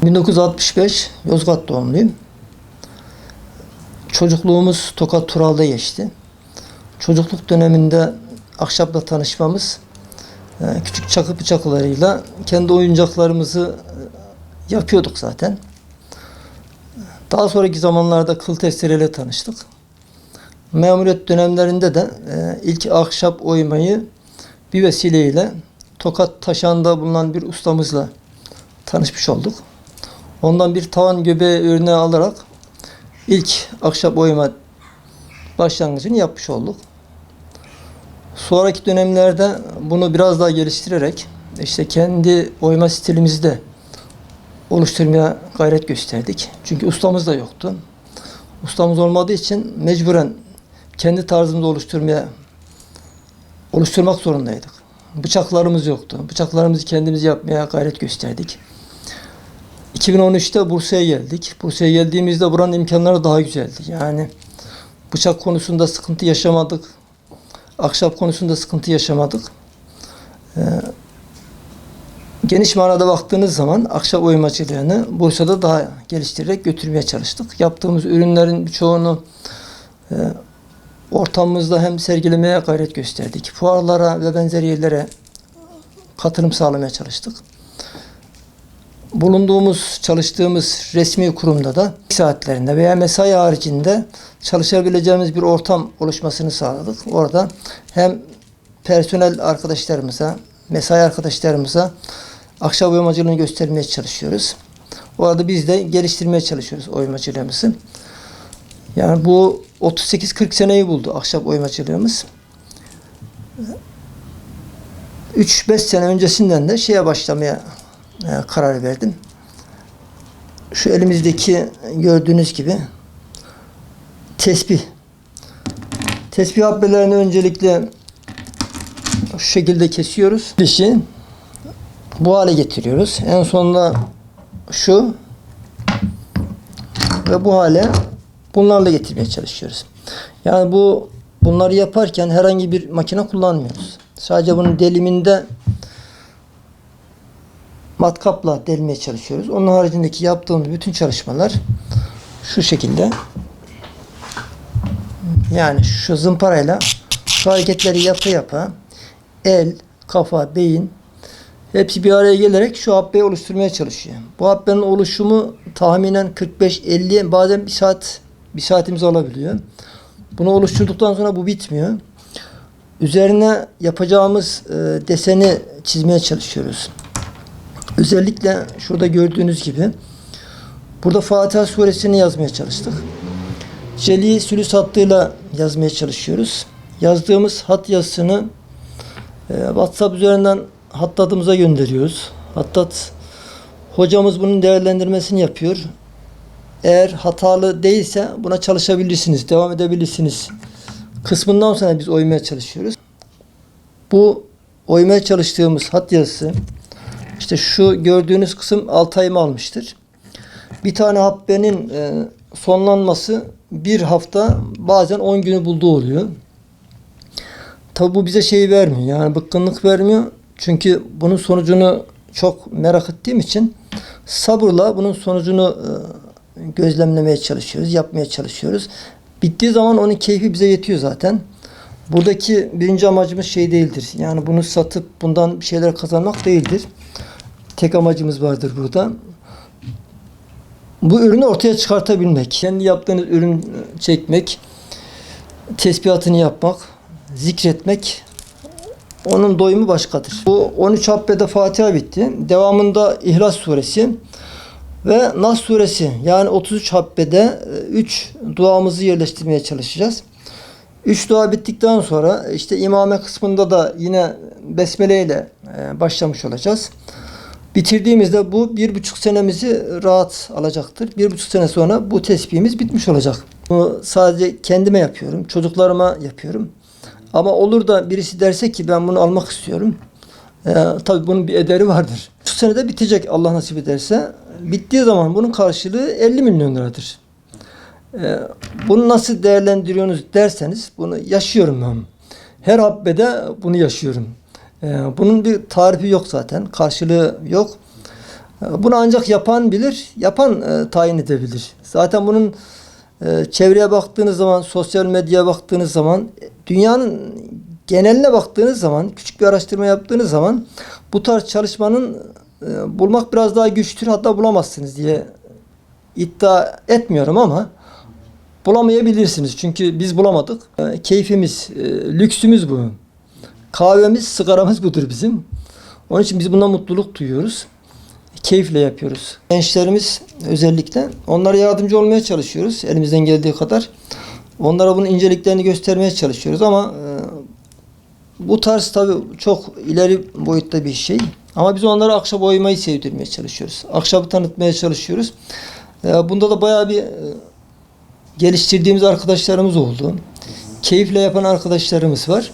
1965 Yozgat doğumluyum. Çocukluğumuz Tokat Tural'da geçti. Çocukluk döneminde ahşapla tanışmamız, küçük çakı bıçaklarıyla kendi oyuncaklarımızı yapıyorduk zaten. Daha sonraki zamanlarda kıl testereyle tanıştık. Memuriyet dönemlerinde de ilk ahşap oymayı bir vesileyle Tokat Taşan'da bulunan bir ustamızla tanışmış olduk. Ondan bir tavan göbeği örneği alarak ilk ahşap oyma başlangıcını yapmış olduk. Sonraki dönemlerde bunu biraz daha geliştirerek işte kendi oyma stilimizi de oluşturmaya gayret gösterdik. Çünkü ustamız da yoktu. Ustamız olmadığı için mecburen kendi tarzımızı oluşturmak zorundaydık. Bıçaklarımız yoktu. Bıçaklarımızı kendimiz yapmaya gayret gösterdik. 2013'te Bursa'ya geldik. Bursa'ya geldiğimizde buranın imkanları daha güzeldi. Yani bıçak konusunda sıkıntı yaşamadık. Ahşap konusunda sıkıntı yaşamadık. Geniş manada baktığınız zaman ahşap oymacılığını Bursa'da daha geliştirerek götürmeye çalıştık. Yaptığımız ürünlerin birçoğunu ortamımızda hem sergilemeye gayret gösterdik. Fuarlara ve benzeri yerlere katılım sağlamaya çalıştık. Çalıştığımız resmi kurumda da saatlerinde veya mesai haricinde çalışabileceğimiz bir ortam oluşmasını sağladık. Orada hem personel arkadaşlarımıza, mesai arkadaşlarımıza ahşap oymacılığını göstermeye çalışıyoruz. Orada biz de geliştirmeye çalışıyoruz oymacılığımızı. Yani bu 38-40 seneyi buldu ahşap oymacılığımız. 3-5 sene öncesinden de şeye başlamaya karar verdim. Şu elimizdeki gördüğünüz gibi tesbih. Tesbih habbelerini öncelikle şu şekilde kesiyoruz. Dişi bu hale getiriyoruz. En sonunda şu ve bu hale bunlarla getirmeye çalışıyoruz. Yani bunları yaparken herhangi bir makine kullanmıyoruz. Sadece bunun deliminde matkapla delmeye çalışıyoruz. Onun haricindeki yaptığımız bütün çalışmalar şu şekilde. Yani şu zımparayla şu hareketleri yapa el, kafa, beyin hepsi bir araya gelerek şu habbeyi oluşturmaya çalışıyor. Bu habbenin oluşumu tahminen 45-50 bazen bir saatimiz alabiliyor. Bunu oluşturduktan sonra bu bitmiyor. Üzerine yapacağımız deseni çizmeye çalışıyoruz. Özellikle şurada gördüğünüz gibi burada Fatiha suresini yazmaya çalıştık. Celi sülüs hattıyla yazmaya çalışıyoruz. Yazdığımız hat yazısını WhatsApp üzerinden hattatımıza gönderiyoruz. Hattat hocamız bunun değerlendirmesini yapıyor. Eğer hatalı değilse buna çalışabilirsiniz, devam edebilirsiniz kısmından sonra biz oymaya çalışıyoruz. Bu oymaya çalıştığımız hat yazısı işte şu gördüğünüz kısım 6 ayımı almıştır. Bir tane habbenin sonlanması bir hafta bazen 10 günü bulduğu oluyor. Tabi bu bize şey vermiyor. Yani bıkkınlık vermiyor. Çünkü bunun sonucunu çok merak ettiğim için sabırla bunun sonucunu gözlemlemeye çalışıyoruz, yapmaya çalışıyoruz. Bittiği zaman onun keyfi bize yetiyor zaten. Buradaki birinci amacımız şey değildir. Yani bunu satıp bundan bir şeyler kazanmak değildir. Tek amacımız vardır burada. Bu ürünü ortaya çıkartabilmek. Kendi yaptığınız ürün çekmek, tesbihatını yapmak, zikretmek, onun doyumu başkadır. Bu 13 habbede Fatiha bitti. Devamında İhlas suresi ve Nas suresi, yani 33 habbede 3 duamızı yerleştirmeye çalışacağız. 3 dua bittikten sonra işte imame kısmında da yine besmele ile başlamış olacağız. Bitirdiğimizde bu 1,5 senemizi rahat alacaktır. 1,5 sene sonra bu tesbihimiz bitmiş olacak. Bunu sadece kendime yapıyorum, çocuklarıma yapıyorum. Ama olur da birisi derse ki ben bunu almak istiyorum. Tabii bunun bir ederi vardır. Şu senede bitecek Allah nasip ederse. Bittiği zaman bunun karşılığı 50 milyon liradır. Bunu nasıl değerlendiriyorsunuz derseniz bunu yaşıyorum ben. Her habbede bunu yaşıyorum. Bunun bir tarifi yok zaten. Karşılığı yok. Bunu ancak yapan bilir, yapan tayin edebilir. Zaten bunun çevreye baktığınız zaman, sosyal medyaya baktığınız zaman, dünyanın geneline baktığınız zaman, küçük bir araştırma yaptığınız zaman bu tarz çalışmanın bulmak biraz daha güçtür. Hatta bulamazsınız diye iddia etmiyorum ama bulamayabilirsiniz. Çünkü biz bulamadık. Keyfimiz, lüksümüz bu. Kahvemiz, sigaramız budur bizim. Onun için biz bundan mutluluk duyuyoruz. Keyifle yapıyoruz. Gençlerimiz özellikle onlara yardımcı olmaya çalışıyoruz elimizden geldiği kadar. Onlara bunun inceliklerini göstermeye çalışıyoruz ama bu tarz tabii çok ileri boyutta bir şey. Ama biz onlara ahşap oymayı sevdirmeye çalışıyoruz. Ahşabı tanıtmaya çalışıyoruz. Bunda da bayağı bir geliştirdiğimiz arkadaşlarımız oldu. Keyifle yapan arkadaşlarımız var.